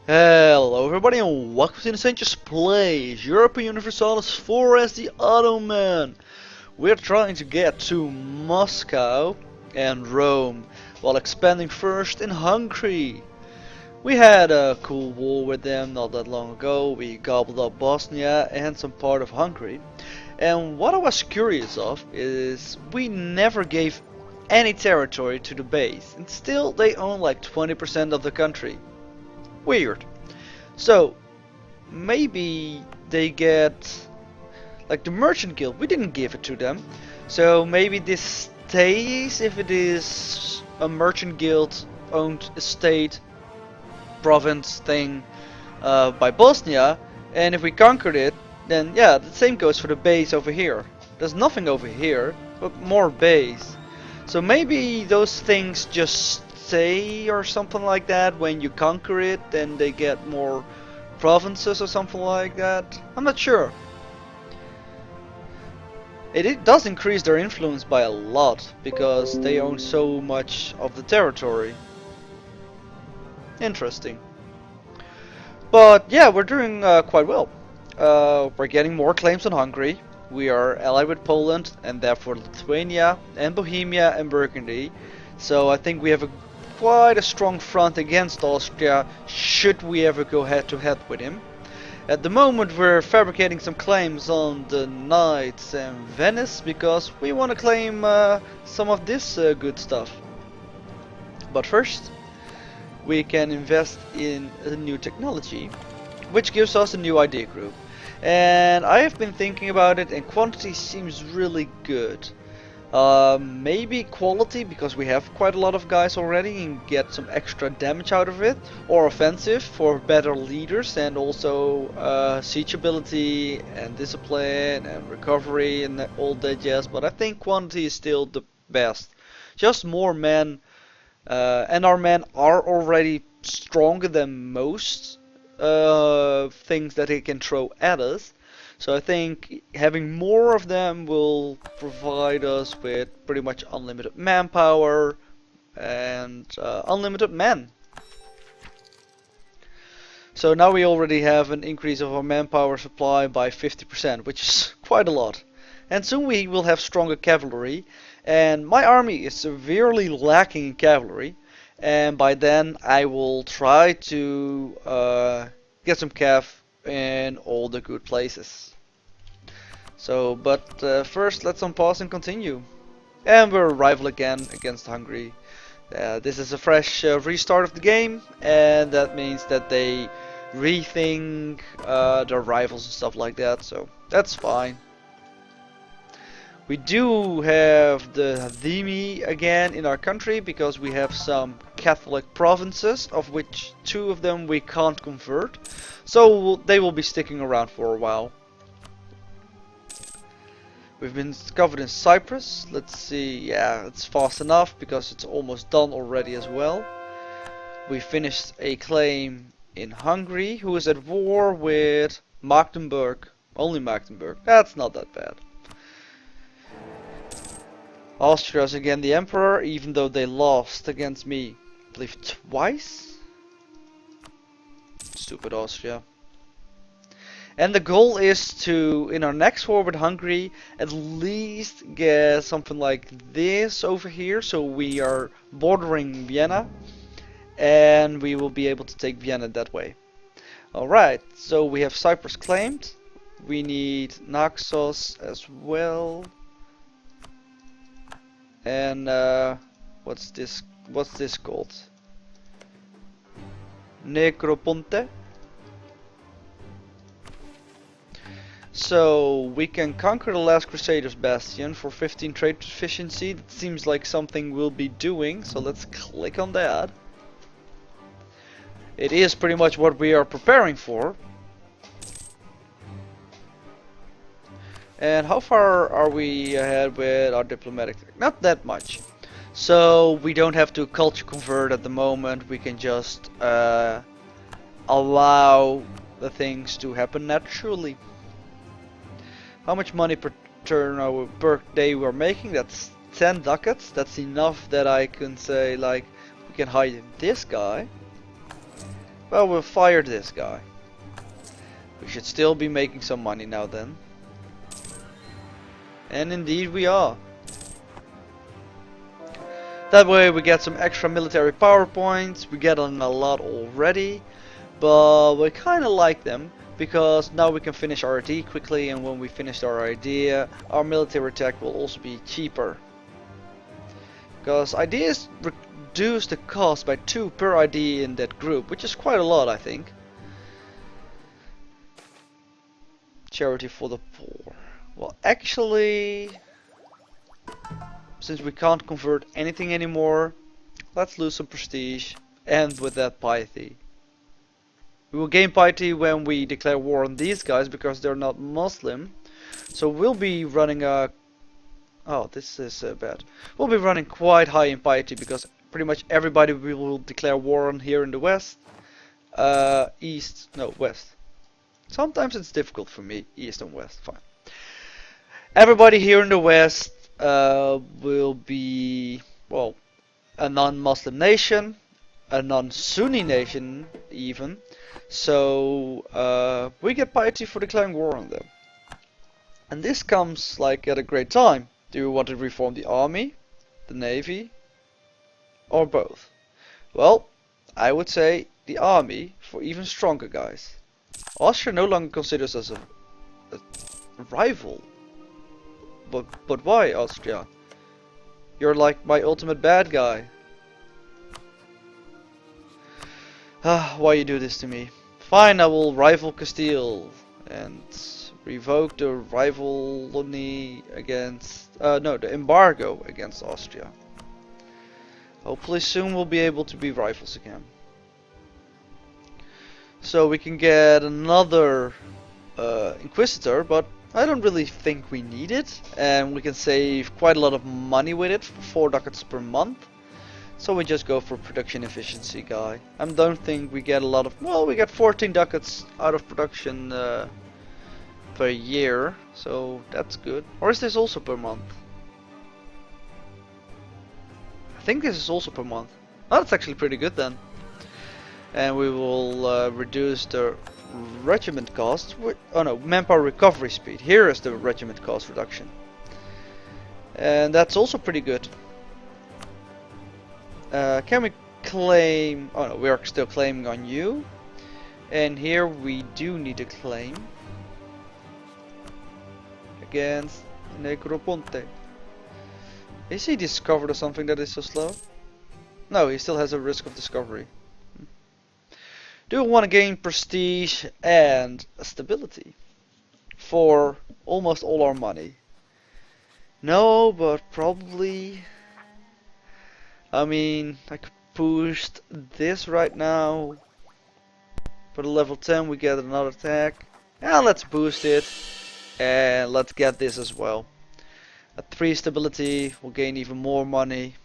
Hello everybody and welcome to the Sanchez Plays Europa Universalis IV as the Ottoman. We're trying to get to Moscow and Rome while expanding first in Hungary. We had a cool war with them not that long ago. We gobbled up Bosnia and some part of Hungary. And what I was curious of is we never gave any territory to the base, and still they own like 20% of the country. Weird. So maybe they get like the merchant guild. We didn't give it to them, so maybe this stays if it is a merchant guild owned estate province thing by Bosnia. And if we conquered it, then yeah, the same goes for the base over here. There's nothing over here but more base. So maybe those things just stay or something like that. When you conquer it, then they get more provinces or something like that. I'm not sure. It does increase their influence by a lot because they own so much of the territory. Interesting. But yeah, we're doing quite well. We're getting more claims on Hungary. We are allied with Poland and therefore Lithuania and Bohemia and Burgundy. So I think we have quite a strong front against Austria should we ever go head to head with him. At the moment we're fabricating some claims on the Knights and Venice because we want to claim some of this good stuff. But first we can invest in a new technology which gives us a new idea group. And I have been thinking about it, and quantity seems really good. Maybe quality because we have quite a lot of guys already and get some extra damage out of it, or offensive for better leaders and also siege ability and discipline and recovery and all that jazz. But I think quantity is still the best. Just more men, and our men are already stronger than most things that he can throw at us. So I think having more of them will provide us with pretty much unlimited manpower and unlimited men. So now we already have an increase of our manpower supply by 50%, which is quite a lot. And soon we will have stronger cavalry, and my army is severely lacking in cavalry. And by then I will try to get some cav in all the good places. So, but first let's unpause and continue. And we're a rival again against Hungary. This is a fresh restart of the game, and that means that they rethink their rivals and stuff like that, so that's fine. We do have the Hadimi again in our country because we have some Catholic provinces, of which 2 of them we can't convert. So they will be sticking around for a while. We've been discovered in Cyprus. Let's see, yeah, it's fast enough because it's almost done already as well. We finished a claim in Hungary, who is at war with Magdeburg. Only Magdeburg. That's not that bad. Austria is again the emperor, even though they lost against me, I believe twice? Stupid Austria. And the goal is to, in our next war with Hungary, at least get something like this over here, so we are bordering Vienna, and we will be able to take Vienna that way. Alright, so we have Cyprus claimed. We need Naxos as well. And what's this called? Necroponte. So we can conquer the last Crusaders bastion for 15 trade efficiency. That seems like something we'll be doing, so let's click on that. It is pretty much what we are preparing for. And how far are we ahead with our diplomatic? Not that much. So we don't have to culture convert at the moment. We can just allow the things to happen naturally. How much money per turn or per day we're making? That's 10 ducats. That's enough that I can say like we can hire this guy. Well, we'll fire this guy. We should still be making some money now then. And indeed we are. That way we get some extra military power points. We get on a lot already. But we kinda like them. Because now we can finish our ID quickly. And when we finish our idea, our military attack will also be cheaper. Because ideas reduce the cost by 2 per ID in that group. Which is quite a lot, I think. Charity for the poor. Well, actually, since we can't convert anything anymore, let's lose some prestige and with that piety. We will gain piety when we declare war on these guys because they're not Muslim. So we'll be running a... Oh, this is bad. We'll be running quite high in piety because pretty much everybody we will declare war on here in the west. West. Sometimes it's difficult for me, east and west, fine. Everybody here in the west will be, well, a non-Muslim nation, a non-Sunni nation even. So we get piety for declaring war on them. And this comes like at a great time. Do you want to reform the army, the navy, or both? Well, I would say the army for even stronger guys. Austria no longer considers us a rival. But why, Austria? You're like my ultimate bad guy. Why you do this to me? Fine, I will rival Castile and revoke the rivalry against the embargo against Austria. Hopefully soon we'll be able to be rivals again. So we can get another Inquisitor, but I don't really think we need it. And we can save quite a lot of money with it, 4 ducats per month. So we just go for production efficiency guy. I don't think we get a lot of... Well, we get 14 ducats out of production per year. So that's good. Or is this also per month? I think this is also per month. Oh, that's actually pretty good then. And we will reduce the regiment cost. Oh no, manpower recovery speed. Here is the regiment cost reduction. And that's also pretty good. Can we claim... Oh no, we are still claiming on you. And here we do need a claim against Negroponte. Is he discovered or something that is so slow? No, he still has a risk of discovery. Do we want to gain prestige and stability for almost all our money? No, but probably... I mean, I could boost this right now. For the level 10 we get another attack. Yeah, let's boost it. And let's get this as well. At 3 stability, we'll gain even more money.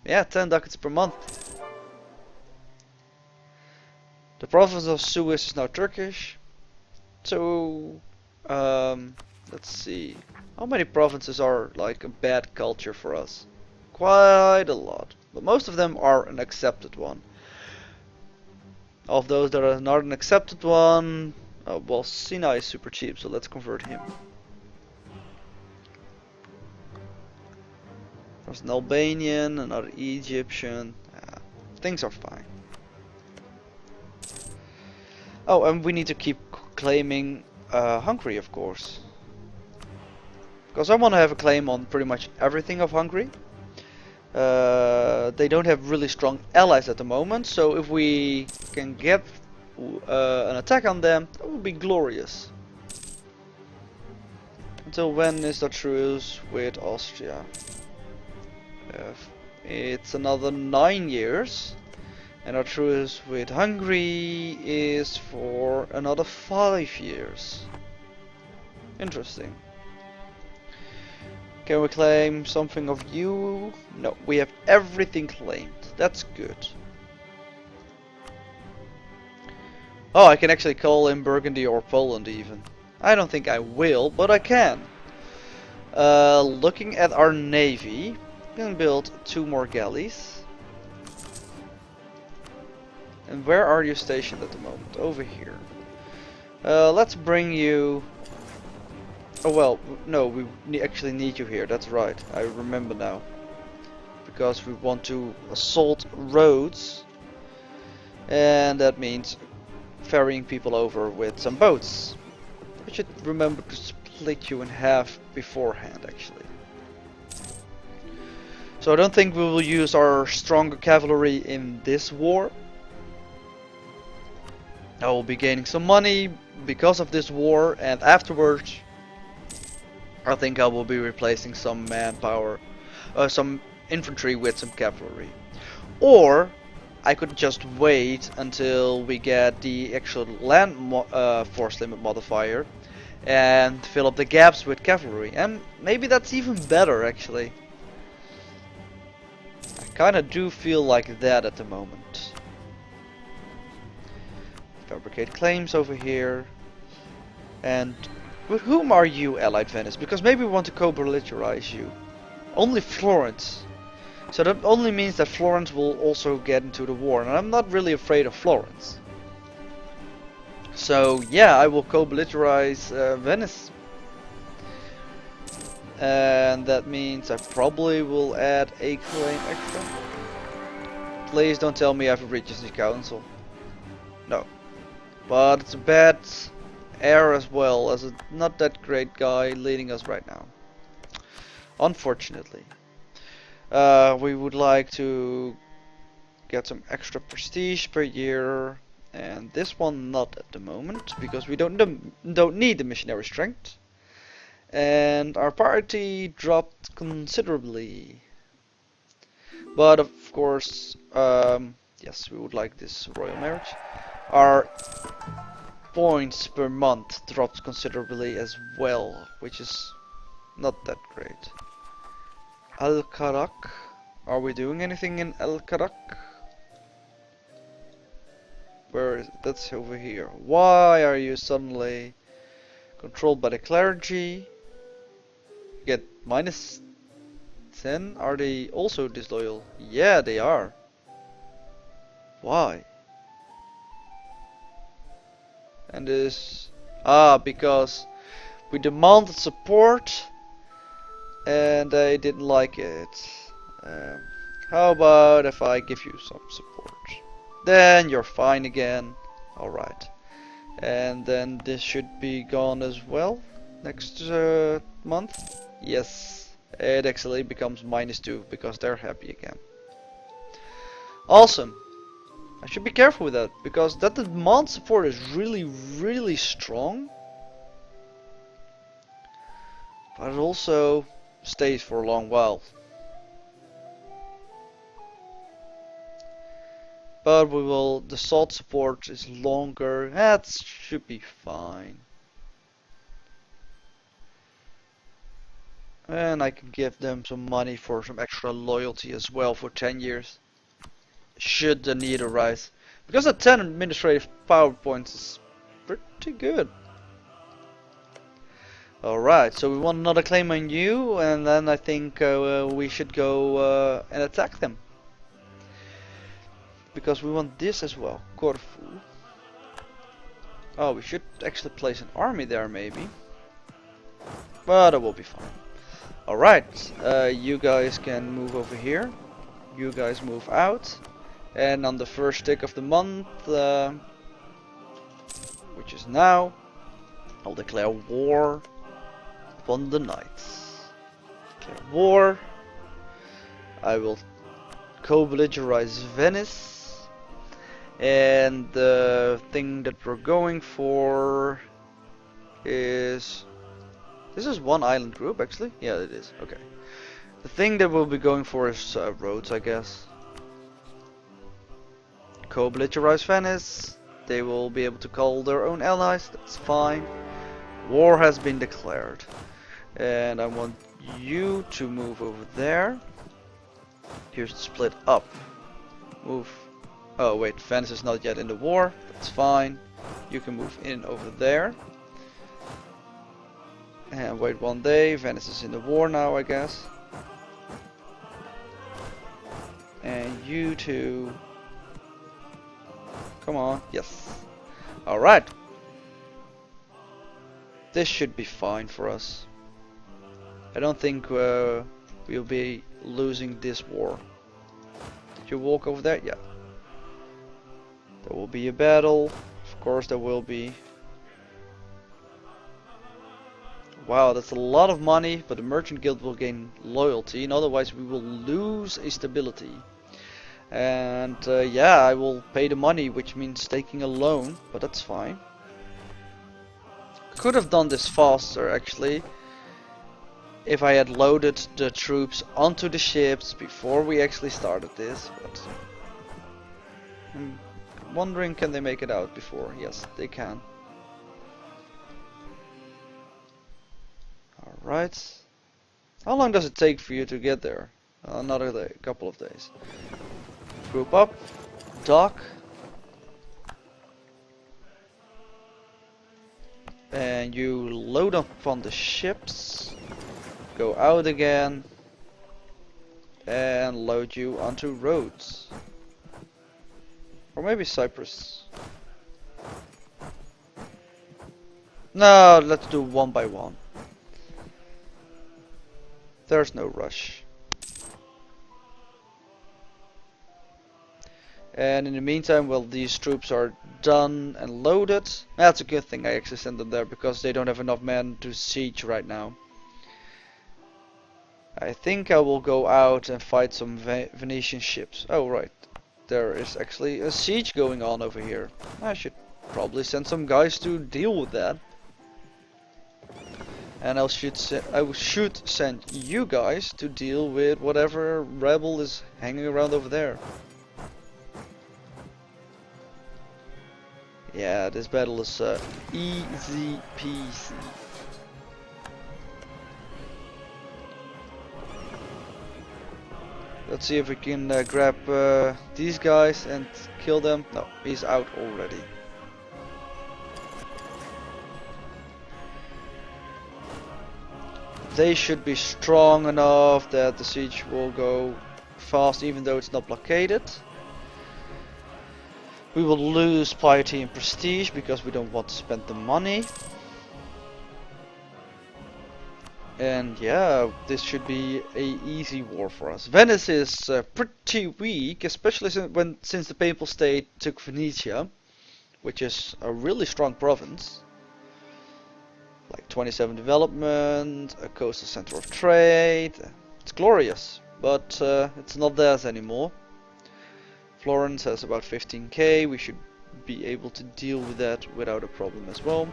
Yeah, 10 ducats per month. The province of Suez is now Turkish. So, let's see. How many provinces are like a bad culture for us? Quite a lot. But most of them are an accepted one. Of those that are not an accepted one, well, Sinai is super cheap, so let's convert him. There's an Albanian, another Egyptian. Things are fine. Oh, and we need to keep claiming Hungary, of course. Because I want to have a claim on pretty much everything of Hungary. They don't have really strong allies at the moment, so if we can get an attack on them, that would be glorious. Until when is the truce with Austria? It's another 9 years. And our truce with Hungary is for another 5 years. Interesting. Can we claim something of you? No, we have everything claimed. That's good. Oh, I can actually call in Burgundy or Poland even. I don't think I will, but I can. Looking at our navy, we can build 2 more galleys. And where are you stationed at the moment? Over here. Let's bring you... Oh well, no, we actually need you here, that's right. I remember now. Because we want to assault Rhodes. And that means ferrying people over with some boats. I should remember to split you in half beforehand, actually. So I don't think we will use our stronger cavalry in this war. I will be gaining some money because of this war, and afterwards I think I will be replacing some manpower, some infantry with some cavalry. Or I could just wait until we get the actual land force limit modifier and fill up the gaps with cavalry. And maybe that's even better, actually. I kinda do feel like that at the moment. Fabricate claims over here. And with whom are you, Allied Venice? Because maybe we want to co-belligerize you. Only Florence. So that only means that Florence will also get into the war, and I'm not really afraid of Florence. So yeah, I will co-belligerize Venice. And that means I probably will add a claim extra. Please don't tell me I have a Regency Council. No. But it's a bad heir as well, as a not that great guy leading us right now. Unfortunately. We would like to get some extra prestige per year, and this one not at the moment because we don't need the missionary strength. And our party dropped considerably. But of course, yes, we would like this royal marriage. Our points per month dropped considerably as well, which is not that great. Al-Karak. Are we doing anything in Al-Karak? Where is it? That's over here. Why are you suddenly controlled by the clergy? Get minus 10? Are they also disloyal? Yeah, they are. Why? And this... because we demanded support and they didn't like it. How about if I give you some support? Then you're fine again. Alright. And then this should be gone as well next month. Yes, it actually becomes -2 because they're happy again. Awesome. I should be careful with that because that demand support is really strong. But it also stays for a long while. But the salt support is longer. That should be fine. And I can give them some money for some extra loyalty as well for 10 years. Should the need arise. Because the 10 administrative power points is pretty good. Alright, so we want another claim on you, and then I think we should go and attack them. Because we want this as well, Corfu. Oh, we should actually place an army there maybe. But it will be fine. Alright, you guys can move over here. You guys move out. And on the first tick of the month, which is now, I'll declare war upon the knights. Declare war. I will co-belligerize Venice. And the thing that we're going for is... This is one island group actually? Yeah, it is. Okay. The thing that we'll be going for is Rhodes, I guess. Co-belligerize Venice. They will be able to call their own allies. That's fine. War has been declared. And I want you to move over there. Here's the split up. Move. Oh wait, Venice is not yet in the war. That's fine. You can move in over there. And wait 1 day. Venice is in the war now, I guess. And you two Come on, yes. Alright. This should be fine for us. I don't think we'll be losing this war. Did you walk over there? Yeah. There will be a battle. Of course there will be. Wow, that's a lot of money, but the Merchant Guild will gain loyalty, and otherwise we will lose a stability. And yeah, I will pay the money, which means taking a loan, but that's fine. Could have done this faster actually, if I had loaded the troops onto the ships before we actually started this, but I'm wondering, can they make it out before? Yes, they can. Alright. How long does it take for you to get there? Another day, couple of days. Group up, dock, and you load up on the ships, go out again, and load you onto Rhodes. Or maybe Cyprus. No, let's do one by one. There's no rush. And in the meantime, while these troops are done and loaded, that's a good thing I actually sent them there, because they don't have enough men to siege right now. I think I will go out and fight some Venetian ships. Oh right, there is actually a siege going on over here. I should probably send some guys to deal with that. And I should send you guys to deal with whatever rebel is hanging around over there. Yeah, this battle is easy peasy. Let's see if we can grab these guys and kill them. No, he's out already. They should be strong enough that the siege will go fast, even though it's not blockaded. We will lose piety and prestige because we don't want to spend the money. And yeah, this should be a easy war for us. Venice is pretty weak, especially since the Papal State took Venetia, which is a really strong province. Like 27 development, a coastal center of trade. It's glorious, but it's not theirs anymore. Florence has about 15k. We should be able to deal with that without a problem as well.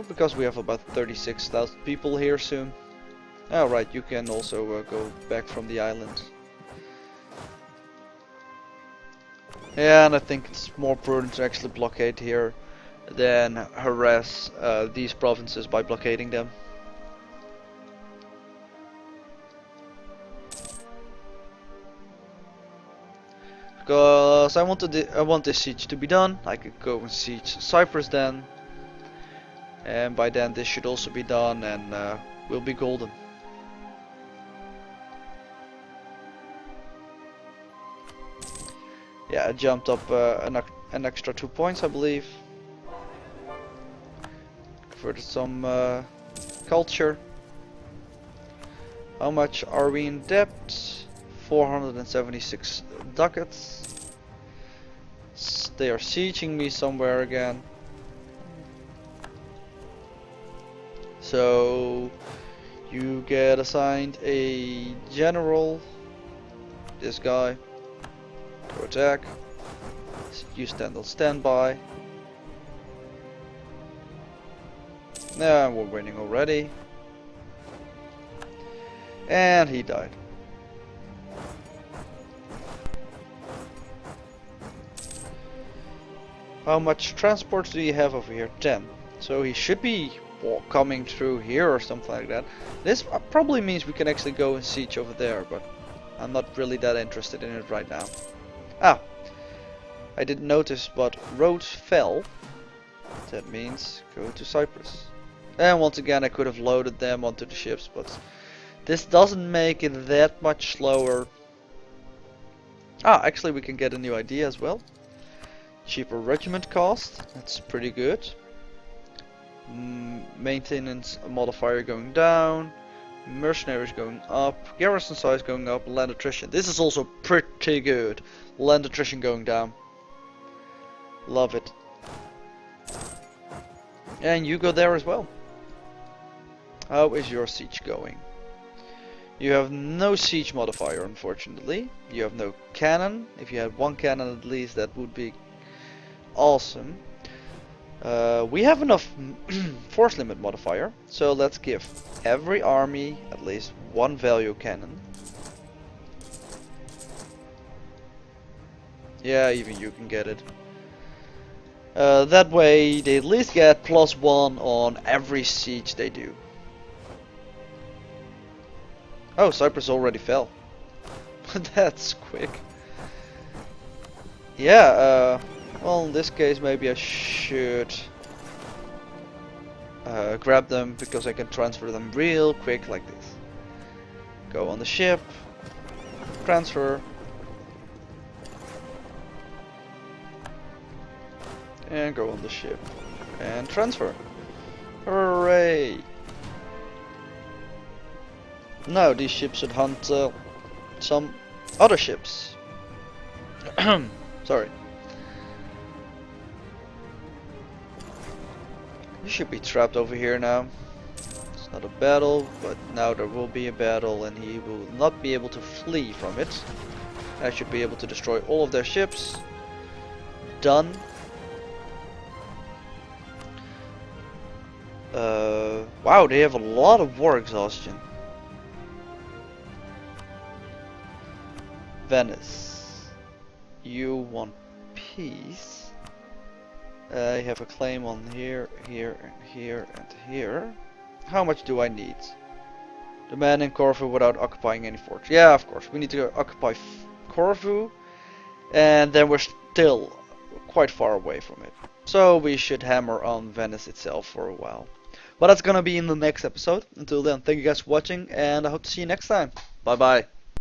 Because we have about 36,000 people here soon. Alright, you can also go back from the island. Yeah, and I think it's more prudent to actually blockade here than harass these provinces by blockading them. Because I want this siege to be done. I could go and siege Cyprus then. And by then this should also be done, and we'll be golden. Yeah, I jumped up an extra 2 points, I believe. Converted some culture. How much are we in debt? 476 ducats. They are sieging me somewhere again. So you get assigned a general, this guy, to attack. You stand on standby. Now we're winning already. And he died. How much transport do you have over here? 10. So he should be coming through here or something like that. This probably means we can actually go and siege over there, but I'm not really that interested in it right now. Ah, I didn't notice, but Rhodes fell. That means go to Cyprus. And once again I could have loaded them onto the ships, but this doesn't make it that much slower. Ah, actually we can get a new idea as well. Cheaper regiment cost, that's pretty good. Maintenance modifier going down. Mercenaries going up. Garrison size going up. Land attrition. This is also pretty good. Land attrition going down. Love it. And you go there as well. How is your siege going? You have no siege modifier, unfortunately. You have no cannon. If you had one cannon at least, that would be awesome. We have enough force limit modifier, so let's give every army at least one value cannon. Yeah, even you can get it. That way they at least get +1 on every siege they do. Oh, Cyprus already fell. That's quick. Yeah, well, in this case maybe I should grab them because I can transfer them real quick like this. Go on the ship, transfer, and go on the ship and transfer. Hooray! Now these ships should hunt some other ships. Sorry. You should be trapped over here now. It's not a battle, but now there will be a battle and he will not be able to flee from it. I should be able to destroy all of their ships. Done. Wow, they have a lot of war exhaustion. Venice. You want peace. I have a claim on here, here, and here, and here. How much do I need? Demand in Corfu without occupying any forts. Yeah, of course. We need to occupy Corfu. And then we're still quite far away from it. So we should hammer on Venice itself for a while. But that's gonna be in the next episode. Until then, thank you guys for watching, and I hope to see you next time. Bye bye.